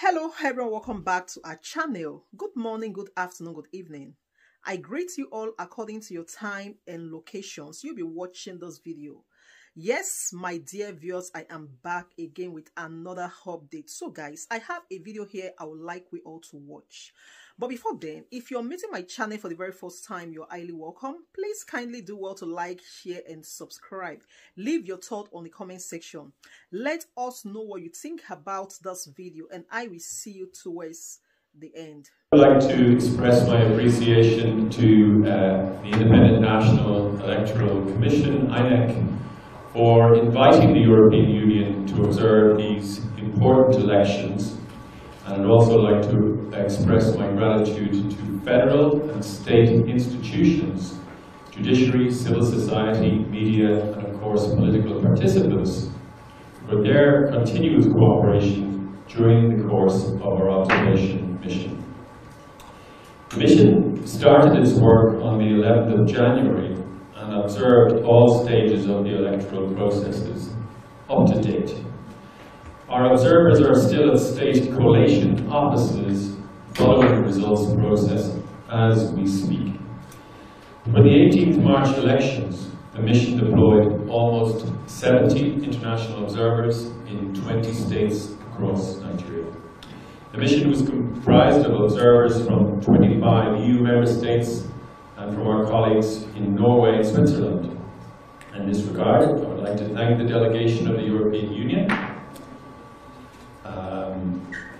Hello everyone, welcome back to our channel. Good morning, good afternoon, good evening. I greet you all according to your time and locations you'll be watching this video. Yes, my dear viewers, I am back again with another update. So guys, I have a video here I would like we all to watch. But before then, if you're meeting my channel for the very first time, you're highly welcome. Please kindly do well to like, share and subscribe. Leave your thought on the comment section. Let us know what you think about this video and I will see you towards the end. I'd like to express my appreciation to the Independent National Electoral Commission, Inec, for inviting the European Union to observe these important elections. And I'd also like to express my gratitude to federal and state institutions, judiciary, civil society, media, and of course political participants for their continuous cooperation during the course of our observation mission. The mission started its work on the 11th of January and observed all stages of the electoral processes up to date. Our observers are still at state collation offices following the results process as we speak. For the 18th March elections, the mission deployed almost 70 international observers in 20 states across Nigeria. The mission was comprised of observers from 25 EU member states and from our colleagues in Norway and Switzerland. In this regard, I would like to thank the delegation of the European Union.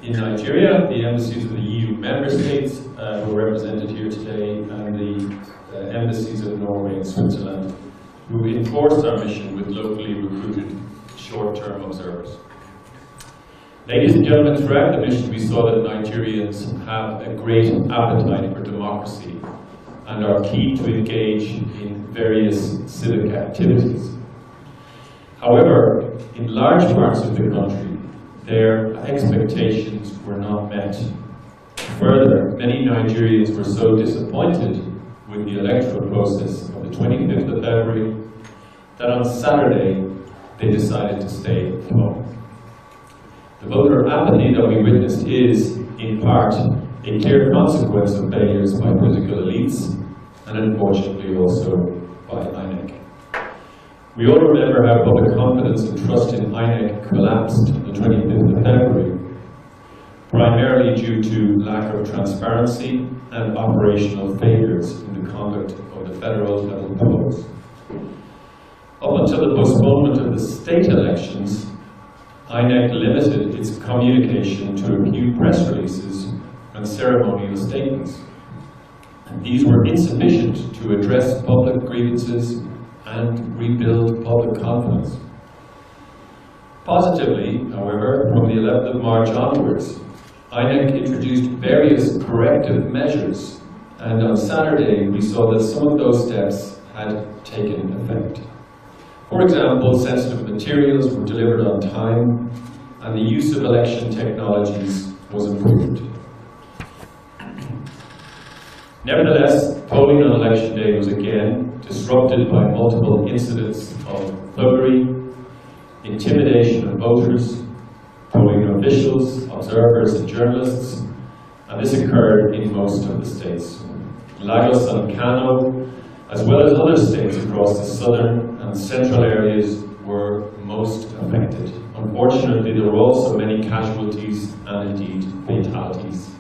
In Nigeria, the embassies of the EU member states who are represented here today, and the embassies of Norway and Switzerland, who enforced our mission with locally recruited short-term observers. Ladies and gentlemen, throughout the mission we saw that Nigerians have a great appetite for democracy and are keen to engage in various civic activities. However, in large parts of the country, their expectations were not met. Further, many Nigerians were so disappointed with the electoral process of the 25th of February that on Saturday they decided to stay at home. The voter apathy that we witnessed is, in part, a clear consequence of failures by political elites and unfortunately also by Inec. We all remember how public confidence and trust in Inec collapsed on the 25th of February, primarily due to lack of transparency and operational failures in the conduct of the federal level polls. Up until the postponement of the state elections, Inec limited its communication to a few press releases and ceremonial statements. And these were insufficient to address public grievances and rebuild public confidence. Positively, however, from the 11th of March onwards, Inec introduced various corrective measures, and on Saturday we saw that some of those steps had taken effect. For example, sensitive materials were delivered on time, and the use of election technologies was improved. Nevertheless, polling on election day was again disrupted by multiple incidents of thuggery, intimidation of voters, polling officials, observers and journalists, and this occurred in most of the states. Lagos and Kano, as well as other states across the southern and central areas, were most affected. Unfortunately, there were also many casualties and indeed fatalities.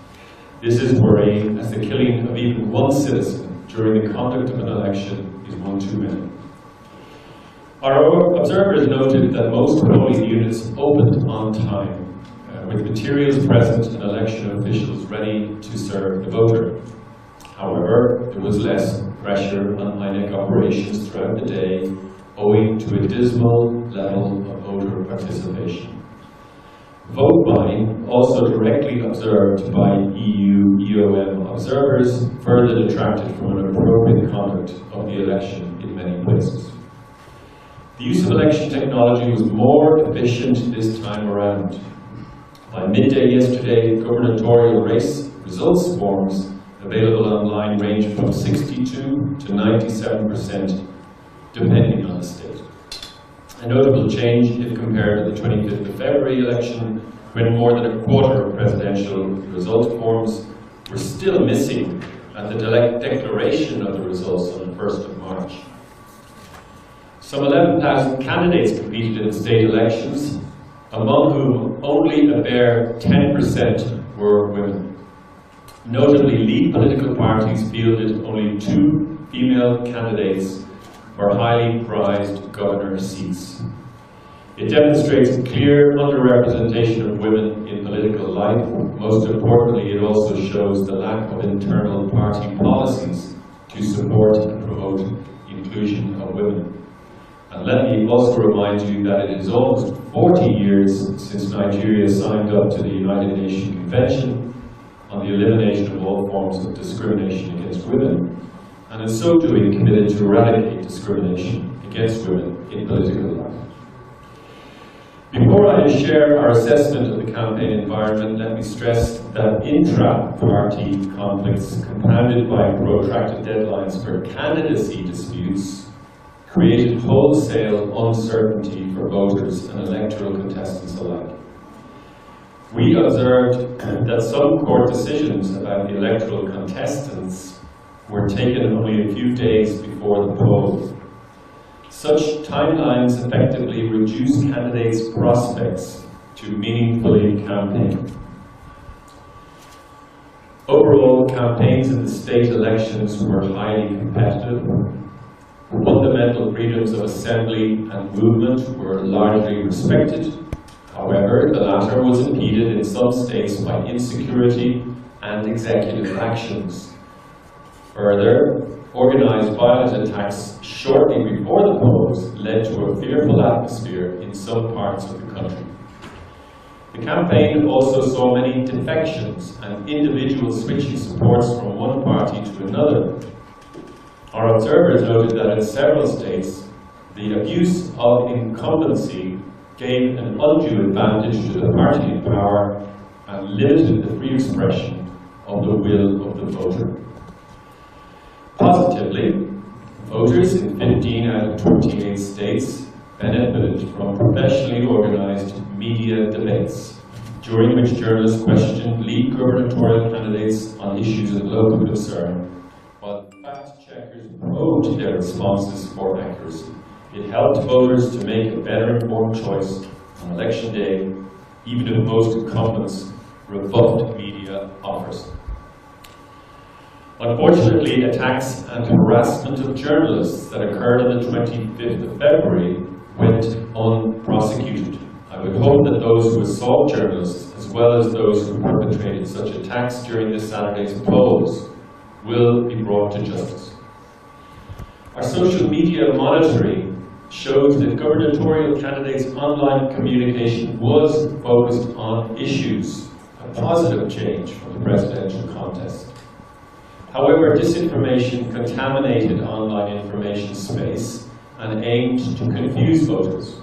This is worrying, as the killing of even one citizen during the conduct of an election is one too many. Our observers noted that most polling units opened on time, with materials present and election officials ready to serve the voter. However, there was less pressure on Inec operations throughout the day, owing to a dismal level of voter participation. Vote buying, also directly observed by EU EOM observers, further detracted from an appropriate conduct of the election in many places. The use of election technology was more efficient this time around. By midday yesterday, gubernatorial race results forms available online range from 62 to 97%, depending on the state. A notable change if compared to the 25th of February election when more than a quarter of presidential result forms were still missing at the declaration of the results on the 1st of March. Some 11,000 candidates competed in the state elections, among whom only a bare 10% were women. Notably, lead political parties fielded only 2 female candidates for highly prized governor seats. It demonstrates a clear underrepresentation of women in political life. Most importantly, it also shows the lack of internal party policies to support and promote inclusion of women. And let me also remind you that it is almost 40 years since Nigeria signed up to the United Nations Convention on the elimination of all forms of discrimination against women, and in so doing committed to eradicate discrimination against women in political life. Before I share our assessment of the campaign environment, let me stress that intra-party conflicts compounded by protracted deadlines for candidacy disputes created wholesale uncertainty for voters and electoral contestants alike. We observed that some court decisions about the electoral contestants were taken only a few days before the polls. Such timelines effectively reduce candidates' prospects to meaningfully campaign. Overall, campaigns in the state elections were highly competitive. Fundamental freedoms of assembly and movement were largely respected. However, the latter was impeded in some states by insecurity and executive actions. Further, organized violent attacks shortly before the polls led to a fearful atmosphere in some parts of the country. The campaign also saw many defections and individuals switching supports from one party to another. Our observers noted that in several states, the abuse of incumbency gave an undue advantage to the party in power and limited the free expression of the will of the voter. Positively, voters in 15 out of 28 states benefited from professionally organized media debates, during which journalists questioned lead gubernatorial candidates on issues of local concern, while fact-checkers probed their responses for accuracy. It helped voters to make a better informed choice on election day, even if most incumbents rebuffed media offers. Unfortunately, attacks and harassment of journalists that occurred on the 25th of February went unprosecuted. I would hope that those who assault journalists, as well as those who perpetrated such attacks during this Saturday's polls, will be brought to justice. Our social media monitoring shows that gubernatorial candidates' online communication was focused on issues, a positive change from the presidential contest. However, disinformation contaminated online information space and aimed to confuse voters.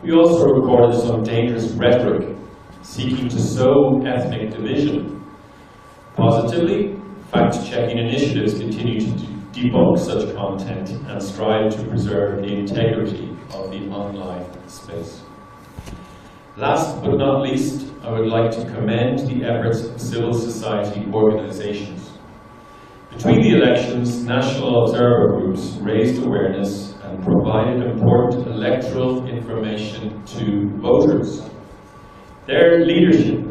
We also recorded some dangerous rhetoric seeking to sow ethnic division. Positively, fact-checking initiatives continue to debunk such content and strive to preserve the integrity of the online space. Last but not least, I would like to commend the efforts of civil society organizations. Between the elections, national observer groups raised awareness and provided important electoral information to voters. Their leadership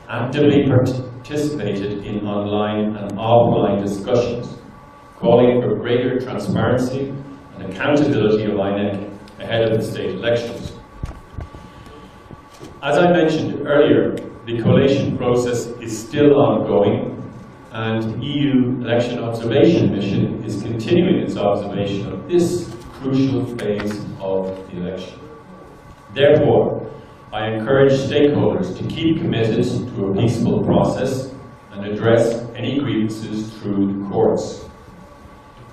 actively participated in online and offline discussions, calling for greater transparency and accountability of Inec ahead of the state elections. As I mentioned earlier, the collation process is still ongoing, and the EU Election Observation Mission is continuing its observation of this crucial phase of the election. Therefore, I encourage stakeholders to keep committed to a peaceful process and address any grievances through the courts.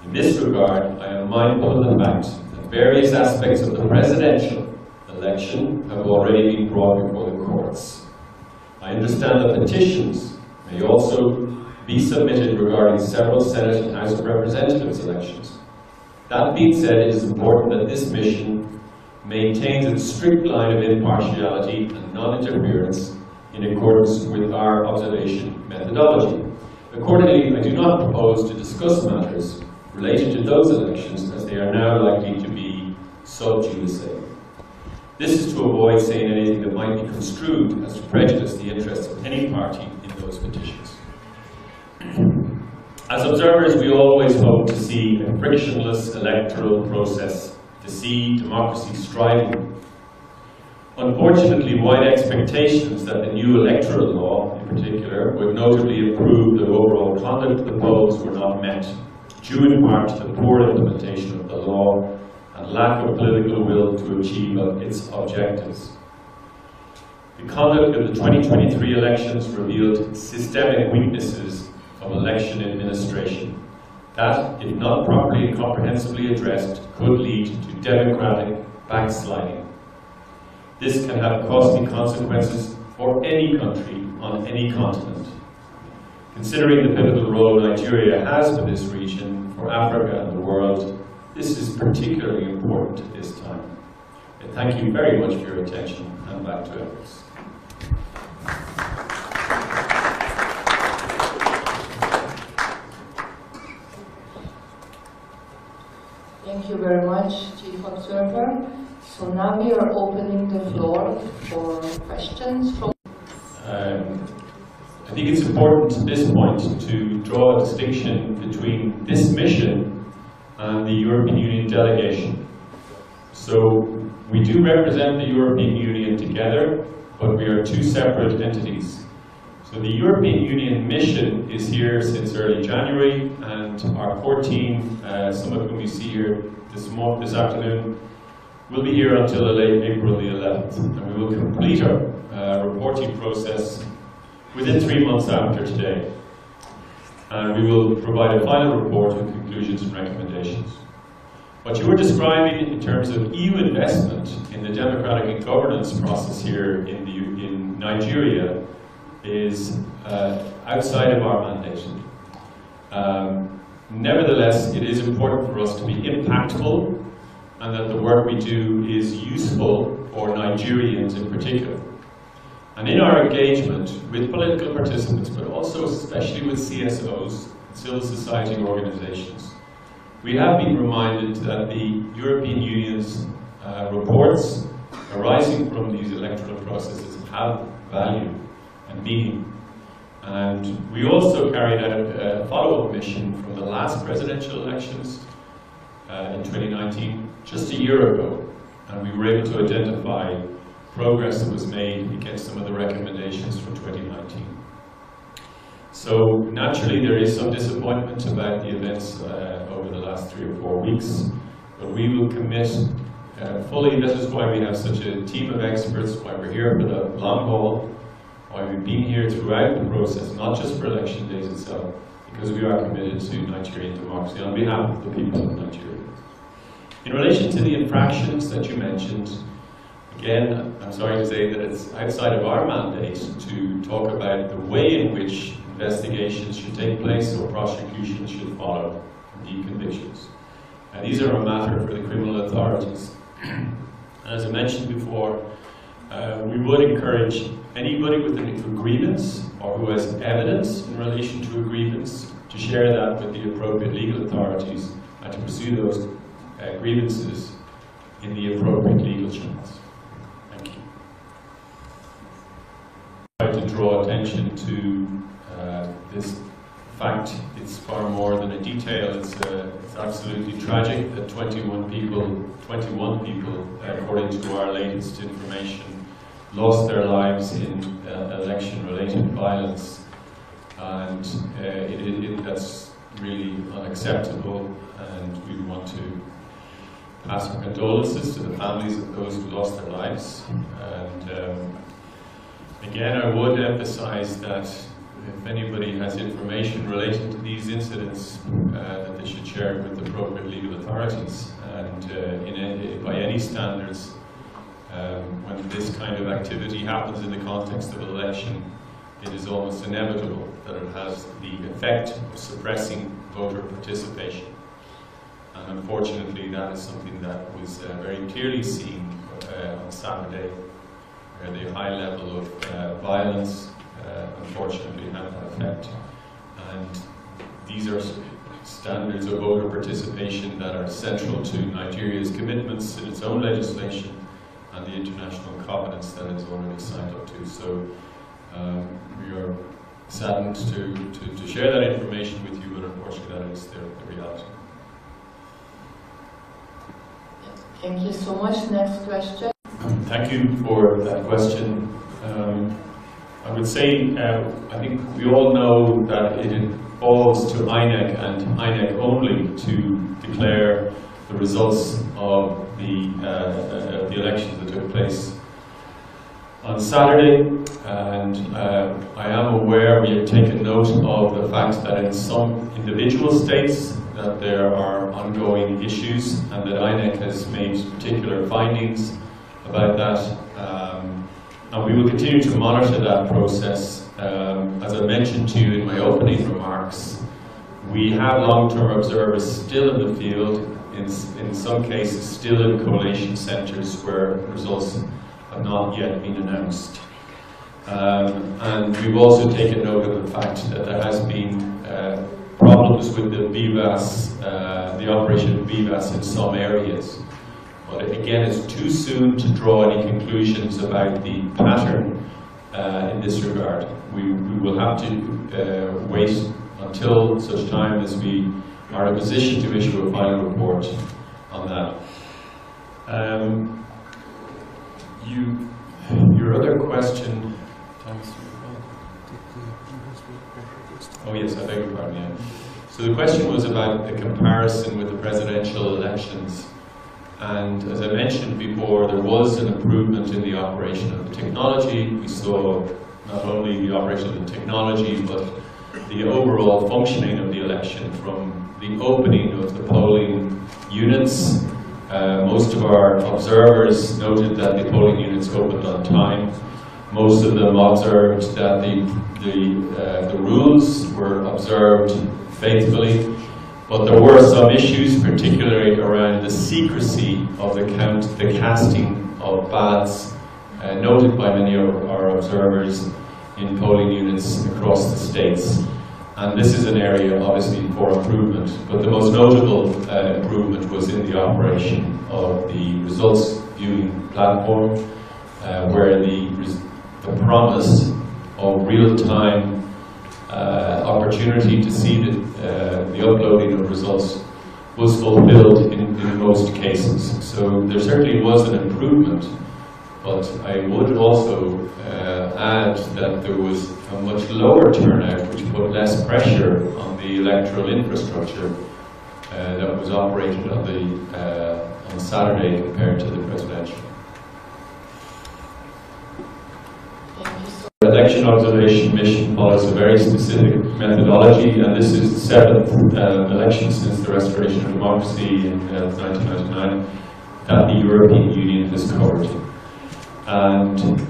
In this regard, I am mindful of the fact that various aspects of the presidential election have already been brought before the courts. I understand that petitions may also be submitted regarding several Senate and House of Representatives elections. That being said, it is important that this mission maintains its strict line of impartiality and non-interference in accordance with our observation methodology. Accordingly, I do not propose to discuss matters related to those elections, as they are now likely to be sub judice. This is to avoid saying anything that might be construed as to prejudice the interests of any party in those petitions. As observers, we always hope to see a frictionless electoral process, to see democracy striving. Unfortunately, wide expectations that the new electoral law, in particular, would notably improve the overall conduct of the polls were not met, due in part to the poor implementation of the law and lack of political will to achieve its objectives. The conduct of the 2023 elections revealed systemic weaknesses of election administration that, if not properly and comprehensively addressed, could lead to democratic backsliding. This can have costly consequences for any country on any continent. Considering the pivotal role Nigeria has for this region, for Africa and the world, this is particularly important at this time. And thank you very much for your attention, and back to Alex. Thank you very much, Chief Observer. So now we are opening the floor for questions from... I think it's important at this point to draw a distinction between this mission and the European Union delegation. So we do represent the European Union together, but we are two separate entities. So the European Union mission is here since early January, and our core team, some of whom you see here this afternoon, will be here until late April the 11th, and we will complete our reporting process within 3 months after today. And we will provide a final report with conclusions and recommendations. What you were describing in terms of EU investment in the democratic and governance process here in Nigeria is outside of our mandate. Nevertheless, it is important for us to be impactful, and that the work we do is useful for Nigerians in particular. And in our engagement with political participants, but also especially with CSOs, civil society organizations, we have been reminded that the European Union's reports arising from these electoral processes have value and meaning. And we also carried out a follow-up mission from the last presidential elections in 2019, just a year ago, and we were able to identify progress that was made against some of the recommendations from 2019. So naturally there is some disappointment about the events over the last 3 or 4 weeks, but we will commit fully. This is why we have such a team of experts, why we're here for the long haul, why we've been here throughout the process, not just for election days itself, because we are committed to Nigerian democracy on behalf of the people of Nigeria. In relation to the infractions that you mentioned, again, I'm sorry to say that it's outside of our mandate to talk about the way in which investigations should take place or prosecutions should follow, indeed convictions. And these are a matter for the criminal authorities. And as I mentioned before, we would encourage anybody with a grievance or who has evidence in relation to a grievance to share that with the appropriate legal authorities and to pursue those grievances in the appropriate legal channels. Thank you. I would like to draw attention to this fact. It's far more than a detail. It's absolutely tragic that 21 people, according to our latest information, lost their lives in election-related violence, and that's really unacceptable, and we want to pass our condolences to the families of those who lost their lives. And again, I would emphasize that if anybody has information relating to these incidents, that they should share it with appropriate legal authorities. And by any standards, when this kind of activity happens in the context of an election, it is almost inevitable that it has the effect of suppressing voter participation. And unfortunately, that is something that was very clearly seen on Saturday, where the high level of violence unfortunately had that effect. And these are standards of voter participation that are central to Nigeria's commitments in its own legislation and the international covenants that it's already signed up to. So we are saddened to share that information with you, but unfortunately that is the reality. Thank you so much. Next question. Thank you for that question. I would say, I think we all know that it falls to Inec and Inec only to declare the results of the elections that took place on Saturday, and I am aware, we have taken note of the fact that in some individual states that there are ongoing issues and that Inec has made particular findings about that, and we will continue to monitor that process. As I mentioned to you in my opening remarks, we have long-term observers still in the field, in some cases still in collation centres where results have not yet been announced. And we've also taken note of the fact that there has been problems with the VVAS, the operation of VVAS in some areas. But again, it's too soon to draw any conclusions about the pattern in this regard. We will have to wait until such time as we are in a position to issue a final report on that. Your other question. Oh yes, I beg your pardon. Yeah. So the question was about the comparison with the presidential elections. And as I mentioned before, there was an improvement in the operation of the technology. We saw not only the operation of the technology, but the overall functioning of the election from the opening of the polling units. Most of our observers noted that the polling units opened on time. Most of them observed that the rules were observed faithfully. But there were some issues, particularly around the secrecy of the casting of ballots, noted by many of our observers in polling units across the states. And this is an area, obviously, for improvement. But the most notable improvement was in the operation of the results viewing platform, where the promise of real-time opportunity to see the uploading of results was fulfilled in most cases. So there certainly was an improvement, but I would also add that there was a much lower turnout, which put less pressure on the electoral infrastructure that was operated on Saturday compared to the presidential. The election observation mission follows a very specific methodology, and this is the 7th election since the restoration of democracy in 1999 that the European Union has covered. And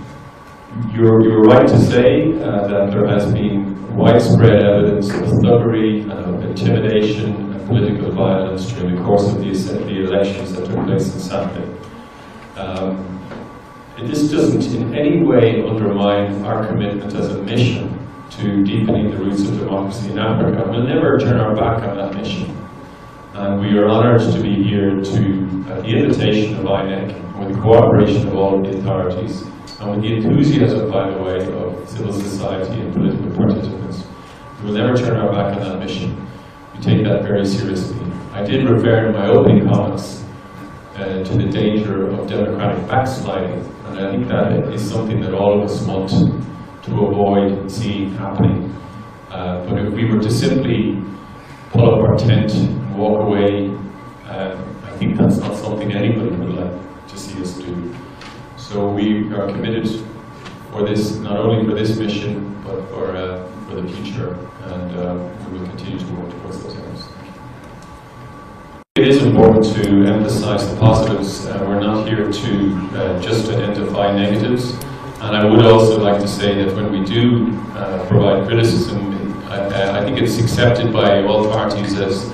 you're right to say that there has been widespread evidence of thuggery and of intimidation and political violence during the course of the elections that took place on Saturday. This doesn't in any way undermine our commitment as a mission to deepening the roots of democracy in Africa. We'll never turn our back on that mission. And we are honoured to be here to, at the invitation of Inec, with the cooperation of all of the authorities, and with the enthusiasm, by the way, of civil society and political participants. We will never turn our back on that mission. We take that very seriously. I did refer in my opening comments to the danger of democratic backsliding. And I think that is something that all of us want to avoid seeing happening. But if we were to simply pull up our tent and walk away, I think that's not something anybody would like to see us do. So we are committed for this, not only for this mission, but for the future, and we will continue to work towards those areas. It is important to emphasize the positives. We're not here to just identify negatives. And I would also like to say that when we do provide criticism, I think it's accepted by all parties as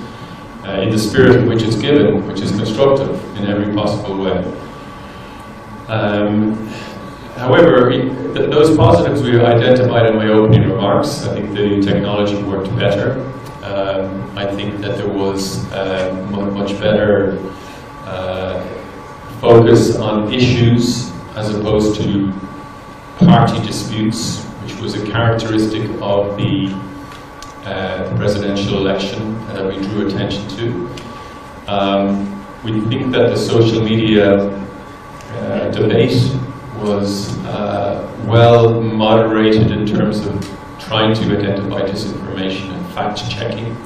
in the spirit in which it's given, which is constructive in every possible way. However, those positives we identified in my opening remarks. I think the technology worked better. I think that there was much better focus on issues as opposed to party disputes, which was a characteristic of the presidential election that we drew attention to. We think that the social media debate was well moderated in terms of trying to identify disinformation and fact-checking.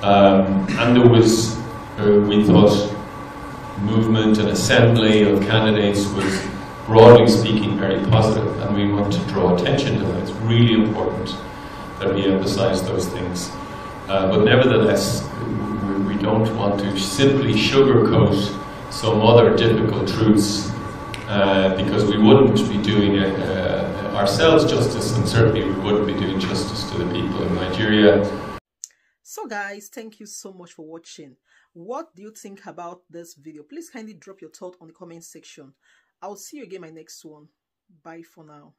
And there was, we thought, movement and assembly of candidates was, broadly speaking, very positive, and we want to draw attention to that. It's really important that we emphasize those things. But nevertheless, we don't want to simply sugarcoat some other difficult truths because we wouldn't be doing ourselves justice, and certainly we wouldn't be doing justice to the people in Nigeria. So guys, thank you so much for watching. What do you think about this video? Please kindly drop your thought on the comment section. I'll see you again in my next one. Bye for now.